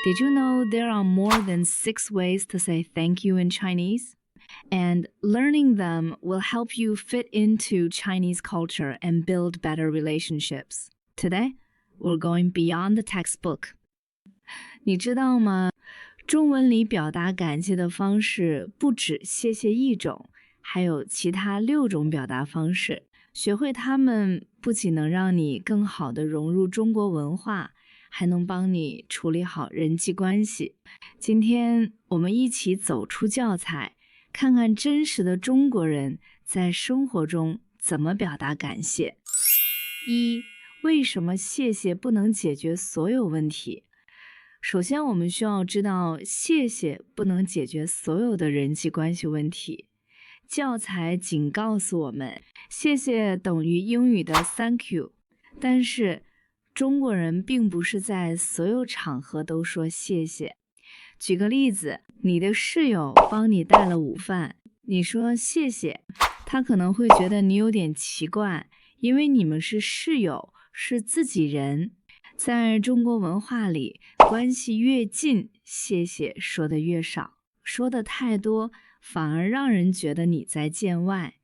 Did you know there are more than 6 ways to say thank you in Chinese? And learning them will help you fit into Chinese culture and build better relationships. Today, we're going beyond the textbook. 你知道吗？中文里表达感谢的方式不止谢谢一种，还有其他6种表达方式。学会它们不仅能让你更好地融入中国文化，还能帮你处理好人际关系。今天我们一起走出教材，看看真实的中国人在生活中怎么表达感谢。1. 为什么谢谢不能解决所有问题？首先，我们需要知道，谢谢不能解决所有的人际关系问题。教材仅告诉我们，谢谢等于英语的 thank you， 但是中国人并不是在所有场合都说谢谢。举个例子，你的室友帮你带了午饭，你说谢谢，他可能会觉得你有点奇怪，因为你们是室友，是自己人。在中国文化里，关系越近，谢谢说的越少，说的太多，反而让人觉得你在见外。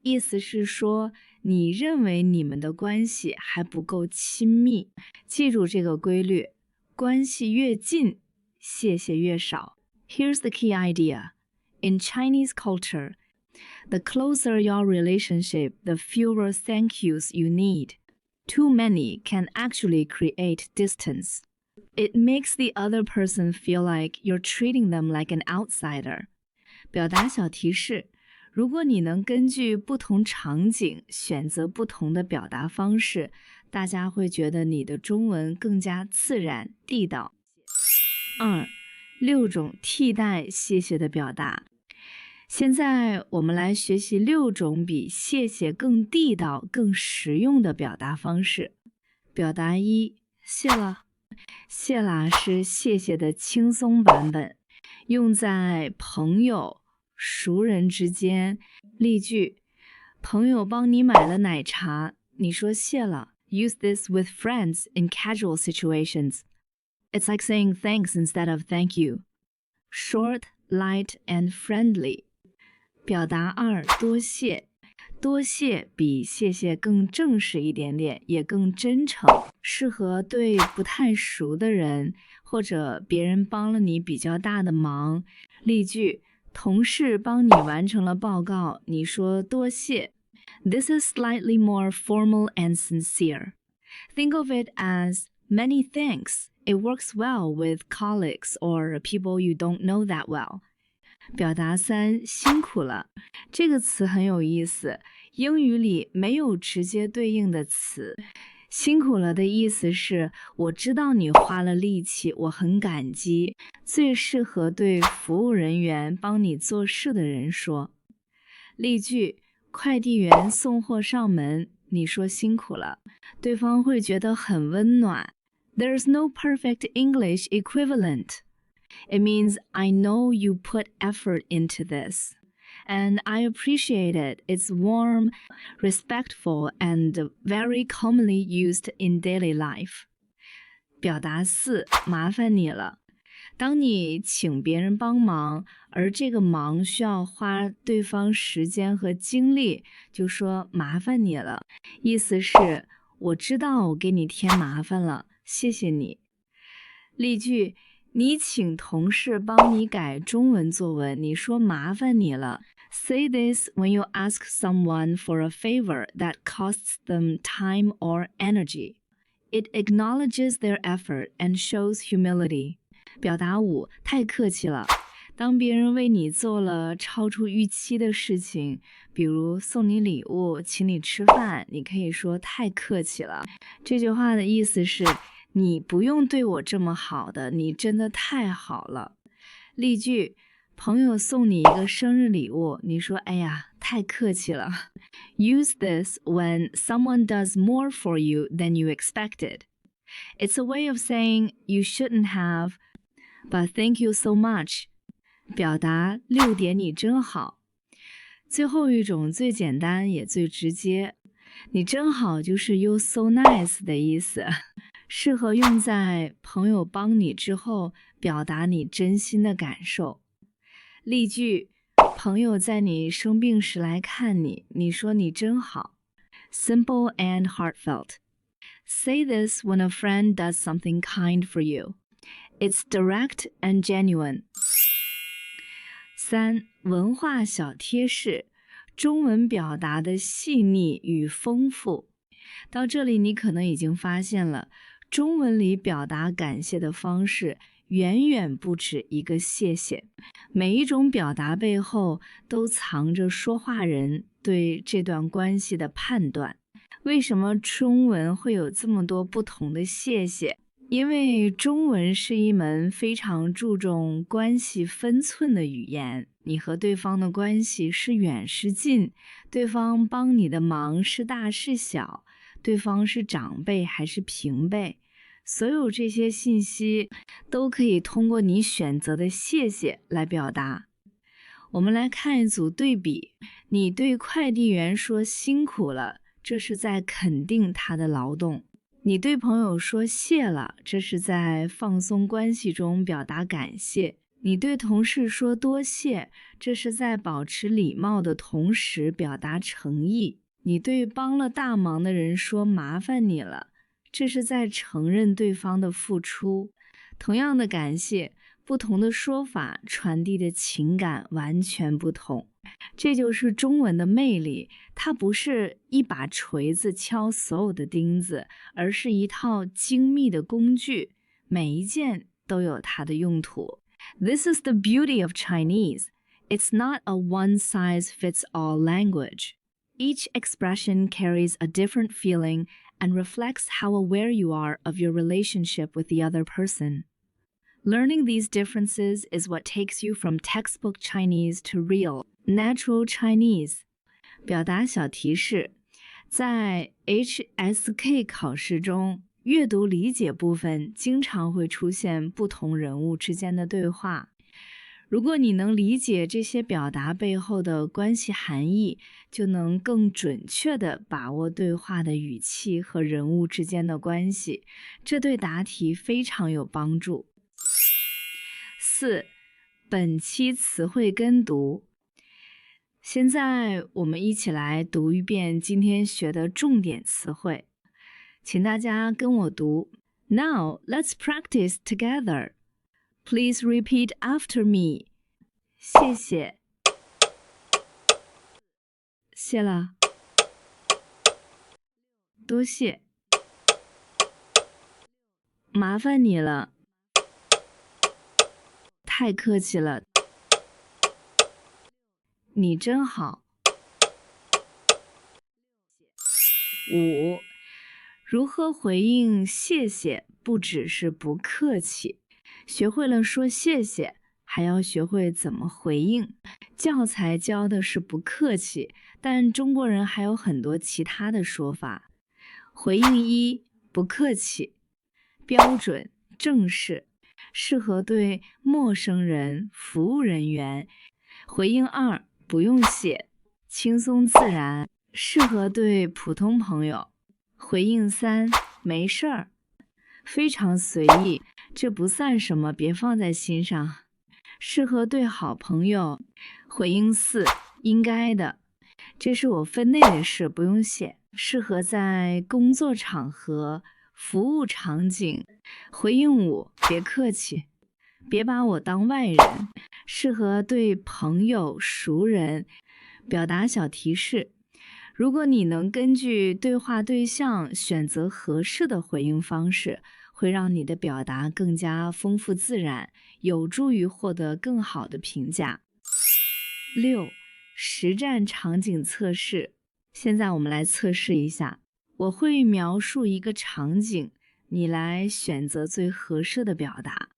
意思是说，你认为你们的关系还不够亲密。记住这个规律，关系越近，谢谢越少。Here's the key idea. In Chinese culture, the closer your relationship, the fewer thank yous you need. Too many can actually create distance. It makes the other person feel like you're treating them like an outsider. 表达小提示，如果你能根据不同场景选择不同的表达方式，大家会觉得你的中文更加自然地道。2. 6种替代谢谢的表达。现在我们来学习6种比谢谢更地道、更实用的表达方式。表达1，谢了。谢啦是谢谢的轻松版本，用在朋友、熟人之间。例句：朋友帮你买了奶茶，你说谢了。Use this with friends in casual situations. It's like saying thanks instead of thank you. Short, light, and friendly. 表达2，多谢。多谢比谢谢更正式一点点，也更真诚，适合对不太熟的人，或者别人帮了你比较大的忙。例句：同事帮你完成了报告，你说多谢。This is slightly more formal and sincere. Think of it as many thanks. It works well with colleagues or people you don't know that well. 表达3，辛苦了。这个词很有意思，英语里没有直接对应的词。辛苦了的意思是，我知道你花了力气，我很感激。最适合对服务人员帮你做事的人说。例句：快递员送货上门，你说辛苦了，对方会觉得很温暖。There's no perfect English equivalent. It means I know you put effort into this, and I appreciate it. It's warm, respectful, and very commonly used in daily life. 表达4，麻烦你了。当你请别人帮忙，而这个忙需要花对方时间和精力，就说麻烦你了。意思是，我知道我给你添麻烦了，谢谢你。例句：你请同事帮你改中文作文，你说麻烦你了。Say this when you ask someone for a favor that costs them time or energy. It acknowledges their effort and shows humility. 表达5，太客气了。当别人为你做了超出预期的事情，比如送你礼物、请你吃饭，你可以说太客气了。这句话的意思是，你不用对我这么好的，你真的太好了。例句：朋友送你一个生日礼物，你说哎呀，太客气了。Use this when someone does more for you than you expected. It's a way of saying you shouldn't have, but thank you so much. 表达6点你真好。最后一种最简单也最直接，你真好就是 you so nice 的意思。适合用在朋友帮你之后表达你真心的感受。例句：朋友在你生病时来看你，你说你真好。Simple and heartfelt. Say this when a friend does something kind for you. It's direct and genuine. 3. 文化小贴士，中文表达的细腻与丰富。到这里你可能已经发现了，中文里表达感谢的方式远远不止一个谢谢，每一种表达背后都藏着说话人对这段关系的判断。为什么中文会有这么多不同的谢谢？因为中文是一门非常注重关系分寸的语言，你和对方的关系是远是近，对方帮你的忙是大是小，对方是长辈还是平辈，所有这些信息都可以通过你选择的谢谢来表达。我们来看一组对比，你对快递员说辛苦了，这是在肯定他的劳动。你对朋友说谢了，这是在放松关系中表达感谢。你对同事说多谢，这是在保持礼貌的同时表达诚意。你对帮了大忙的人说麻烦你了，这是在承认对方的付出。同样的感谢，不同的说法传递的情感完全不同。这就是中文的魅力，它不是一把锤子敲所有的钉子，而是一套精密的工具，每一件都有它的用途。This is the beauty of Chinese. It's not a one-size-fits-all language. Each expression carries a different feeling and reflects how aware you are of your relationship with the other person. Learning these differences is what takes you from textbook Chinese to real, natural Chinese. 表达小提示，在 HSK 考试中，阅读理解部分经常会出现不同人物之间的对话。如果你能理解这些表达背后的关系含义，就能更准确地把握对话的语气和人物之间的关系，这对答题非常有帮助。4. 本期词汇跟读。现在我们一起来读一遍今天学的重点词汇，请大家跟我读。Now let's practice together. Please repeat after me. 谢谢。谢了。多谢。麻烦你了。太客气了。你真好。5. 如何回应谢谢不只是不客气，学会了说谢谢，还要学会怎么回应。教材教的是不客气，但中国人还有很多其他的说法。回应1，不客气，标准正式，适合对陌生人、服务人员。回应2，不用谢，轻松自然，适合对普通朋友。回应3，没事儿，非常随意，这不算什么，别放在心上，适合对好朋友。回应4，应该的，这是我分内的事，不用谢，适合在工作场合、服务场景。回应5，别客气，别把我当外人，适合对朋友、熟人。表达小提示，如果你能根据对话对象选择合适的回应方式，会让你的表达更加丰富自然，有助于获得更好的评价。6. 实战场景测试。现在我们来测试一下，我会描述一个场景，你来选择最合适的表达。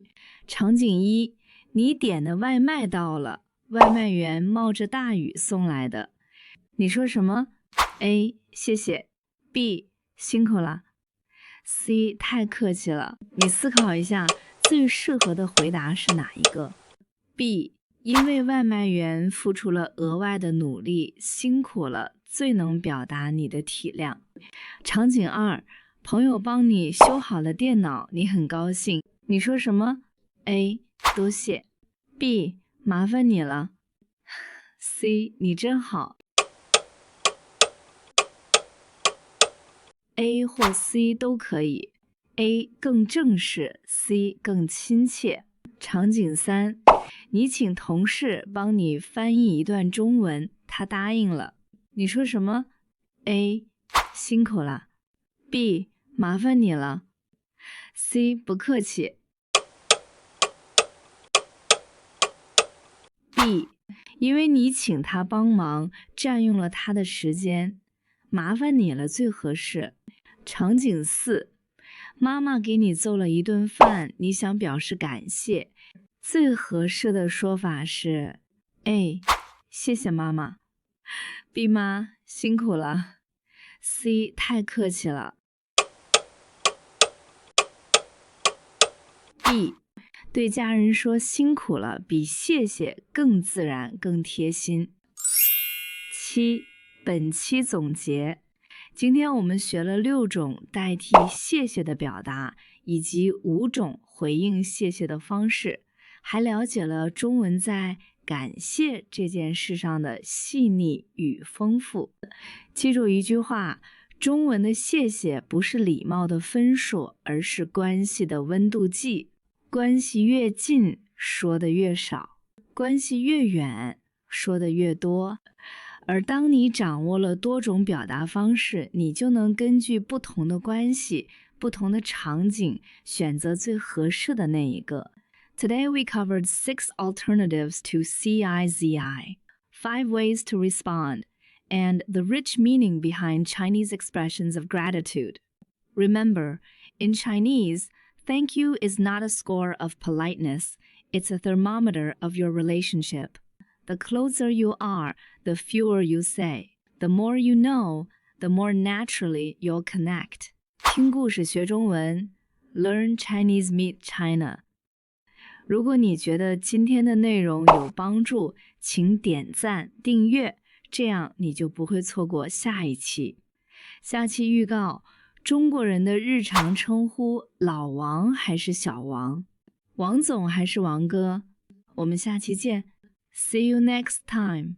场景1，你点的外卖到了，外卖员冒着大雨送来的。你说什么？ A. 谢谢。 B. 辛苦了。 C. 太客气了。你思考一下，最适合的回答是哪一个？ B. 因为外卖员付出了额外的努力，辛苦了，最能表达你的体谅。场景2，朋友帮你修好了电脑，你很高兴，你说什么？ A. 多谢。 B. 麻烦你了。 C. 你真好。 A 或 C 都可以， A 更正式， C 更亲切。场景3，你请同事帮你翻译一段中文，他答应了，你说什么？ A. 辛苦了。 B. 麻烦你了。 C. 不客气。 B. 因为你请他帮忙，占用了他的时间，麻烦你了最合适。场景4，妈妈给你做了一顿饭，你想表示感谢，最合适的说法是 A. 谢谢妈妈。 B 妈辛苦了。 C 太客气了。 B 对家人说辛苦了比谢谢更自然更贴心。7. 本期总结，今天我们学了6种代替谢谢的表达，以及5种回应谢谢的方式，还了解了中文在感谢这件事上的细腻与丰富。记住一句话，中文的谢谢不是礼貌的分数，而是关系的温度计。关系越近，说的越少；关系越远，说的越多。而当你掌握了多种表达方式，你就能根据不同的关系、不同的场景，选择最合适的那一个。Today we covered 6 alternatives to CIZI, 5 ways to respond, and the rich meaning behind Chinese expressions of gratitude. Remember, in Chinese, thank you is not a score of politeness, it's a thermometer of your relationship. The closer you are, the fewer you say. The more you know, the more naturally you'll connect. 听故事学中文 Learn Chinese Meet China. 如果你觉得今天的内容有帮助，请点赞、订阅，这样你就不会错过下一期。下期预告，中国人的日常称呼，老王还是小王？王总还是王哥？我们下期见。See you next time.